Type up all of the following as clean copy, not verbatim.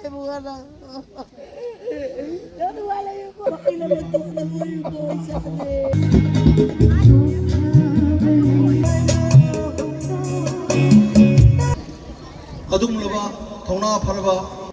bukan Jangan wala yung ko. Makilabot na mo yung ko. Isa ka 거듭물어봐 동나 팔아봐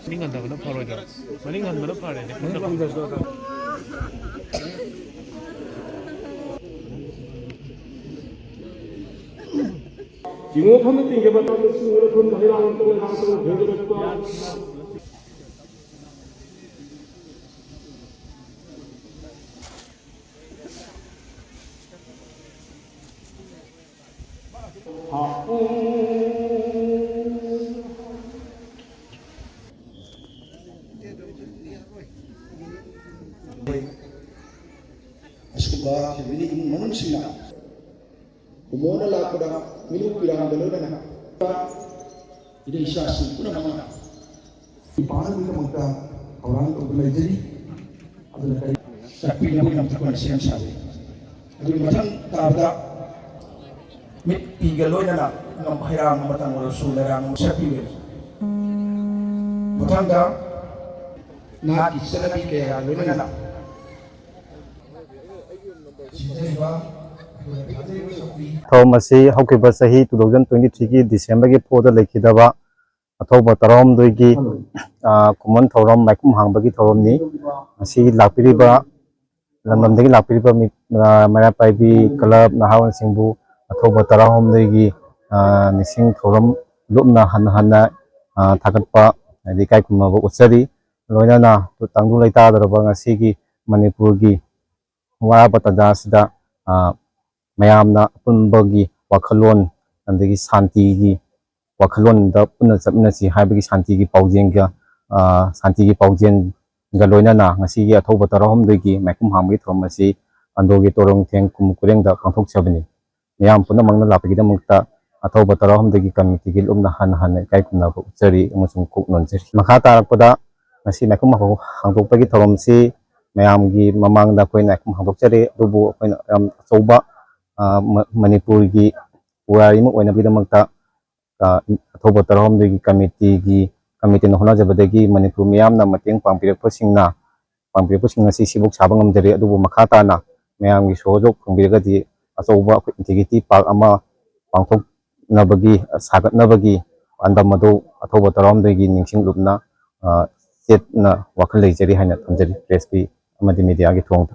Maning ganda ko na paro ito. Maning ganda na paro ito. 지목하는 띵게받다는 수능으로 돈 다이라는 동을 항상 배제했고 Askuba ini manum sina umona la pada minum pirang belana ini isasi puna mana di mana kita mengta orang tu boleh jadi adalah kali tapi yang kita lakukan siang sahaja jadi macam tak mit tiga loy na ngam hirang matang rasul larang sapi macam dah na kisah lagi kaya loy na ꯊꯧꯔꯝ ꯑꯁꯤ ꯍꯧꯈꯤꯕ ꯆꯍꯤ 2023ꯒꯤ ꯗꯤꯁꯦꯝꯕꯔꯒꯤ 4ꯗ ꯂꯩꯈꯤꯗꯕ ꯑꯊꯧꯕ ꯇꯔꯥꯍꯨꯝꯗꯣꯏꯒꯤ ꯈꯨꯃꯟ ꯊꯧꯔꯝ ꯃꯥꯏꯈꯨꯝ ꯍꯥꯡꯕꯒꯤ ꯊꯧꯔꯝꯅꯤ ꯃꯁꯤ ꯂꯥꯛꯄꯤꯔꯤꯕ ꯂꯝꯗꯝꯗꯒꯤ ꯂꯥꯛꯄꯤꯔꯤꯕ ꯃꯩꯔꯥ ꯄꯥꯏꯕꯤ club ꯅꯍꯥꯔꯣꯜꯁꯤꯡꯕꯨ ꯑꯊꯧꯕ ꯇꯔꯥꯍꯨꯝꯗꯣꯏꯒꯤ ꯅꯤꯡꯁꯤꯡ ꯊꯧꯔꯝ ꯂꯨꯞꯅ ꯍꯟꯅ ꯊꯥꯒꯠꯄ ꯍꯥꯏꯗꯤ ꯏꯀꯥꯏ ꯈꯨꯝꯅꯕ ꯎꯠꯆꯔꯤ ꯂꯣꯏꯅꯅ ꯇꯪꯗꯨ ꯂꯩꯇꯥꯗ꯭ꯔꯕ ꯉꯁꯤꯒꯤ ꯃꯅꯤꯄꯨꯔꯒꯤ ꯋꯥꯔꯕ ꯇꯥꯟꯖꯥ ꯑꯁꯤꯗ ꯃꯌꯥꯝꯅ ꯑꯄꯨꯟꯕꯒꯤ ꯋꯥꯈꯜꯂꯣꯟ ꯑꯗꯒꯤ ꯁꯥꯟꯇꯤꯒꯤ ꯋꯥꯈꯜꯂꯣꯟꯗ ꯄꯨꯟꯅ ꯆꯠꯃꯤꯟꯅꯁꯤ ꯍꯥꯏꯕꯒꯤ ꯁꯥꯟꯇꯤꯒꯤ ꯄꯥꯎꯖꯦꯟꯒ ꯂꯣꯏꯅꯅ ꯉꯁꯤꯒꯤ ꯑꯊꯧꯕ ꯇꯔꯥꯍꯨꯝꯗꯣꯏꯒꯤ ꯃꯥꯏꯈꯨꯝ ꯍꯥꯡꯕꯒꯤ ꯊꯧꯔꯝ ꯑꯁꯤ ꯑꯟꯗ꯭ꯔꯣꯒꯤ ꯇꯣꯔꯣꯡꯊꯦꯡ ꯈꯨꯝ ꯈꯨꯔꯦꯡꯗ ꯄꯥꯡꯊꯣꯛꯆꯕꯅꯤ ꯃꯤꯌꯥꯝ ꯄꯨꯝꯅꯃꯛꯅ ꯂꯥꯛꯄꯒꯤꯗꯃꯛꯇ ꯑꯊꯧꯕ ꯇꯔꯥꯍꯨꯝꯗꯣꯏꯒꯤ ꯀꯝꯃꯤꯇꯤꯒꯤ ꯂꯨꯞꯅ ꯍꯟꯅ ꯏꯀꯥꯏ ꯈꯨꯝꯅꯕ ꯎꯠꯆꯔꯤ ꯑꯃꯁꯨꯡ ꯀꯣꯛ ꯅꯣꯟꯖꯔꯤ ꯃꯈꯥ ꯇꯥꯔꯛꯄꯗ ꯉꯁꯤ ꯃꯥꯏꯈꯨꯝ ꯍꯥꯡꯗꯣꯛꯄꯒꯤ ꯊꯧꯔꯝꯁꯤ ꯃꯌꯥꯝꯒꯤ ꯃꯃꯥꯡꯗ ꯑꯩꯈꯣꯏꯅ ꯃꯥꯏꯈꯨꯝ ꯍꯥꯡꯗꯣꯛꯆꯔꯤ ꯑꯗꯨꯕꯨ ꯑꯩꯈꯣꯏꯅ ꯌꯥꯝ ꯑꯆꯧꯕ ꯃꯅꯤꯄꯨꯔꯒꯤ ꯄꯨꯋꯥꯔꯤ ꯑꯃ ꯑꯣꯏꯅꯕꯒꯤꯗꯃꯛꯇ ꯑꯊꯧꯕ ꯇꯔꯥꯍꯨꯝꯗꯣꯏꯒꯤ ꯀꯝꯃꯤꯇꯤꯅ ꯍꯣꯠꯅꯖꯕꯗꯒꯤ ꯃꯅꯤꯄꯨꯔ ꯃꯤꯌꯥꯝꯅ ꯃꯇꯦꯡ ꯄꯥꯡꯕꯤꯔꯛꯄꯁꯤꯡ ꯑꯁꯤ ꯁꯤꯕꯨꯛ ꯁꯥꯕ ꯉꯝꯖꯔꯤ ꯑꯗꯨꯕꯨ ꯃꯈꯥ ꯇꯥꯅ ꯃꯌꯥꯝꯒꯤ ꯁꯍꯣꯖꯣꯛ ꯐꯪꯕꯤꯔꯒꯗꯤ ꯑꯆꯧꯕ ꯑꯩꯈꯣꯏ ꯏꯟꯇꯤꯒ꯭ꯔꯤꯇꯤ ꯄꯥꯔꯛ ꯑꯃ ꯁꯥꯒꯠꯅꯕꯒꯤ ꯄꯥꯟꯗꯝ ꯑꯗꯨ ꯑꯊꯧꯕ ꯇꯔꯥꯍꯨꯝꯗꯣꯏꯒꯤ ꯅꯤꯡꯁꯤꯡ ꯂꯨꯞꯅ ꯆꯦꯠꯅ ꯋꯥꯈꯜ ꯂꯩꯖꯔꯤ ꯍꯥꯏꯅ ꯊꯝꯖꯔꯤ ꯄ꯭ꯔꯦꯁꯀꯤ ꯑꯃꯗꯤ ꯃꯤꯗꯤꯌꯥꯒꯤ ꯊꯣꯡꯗ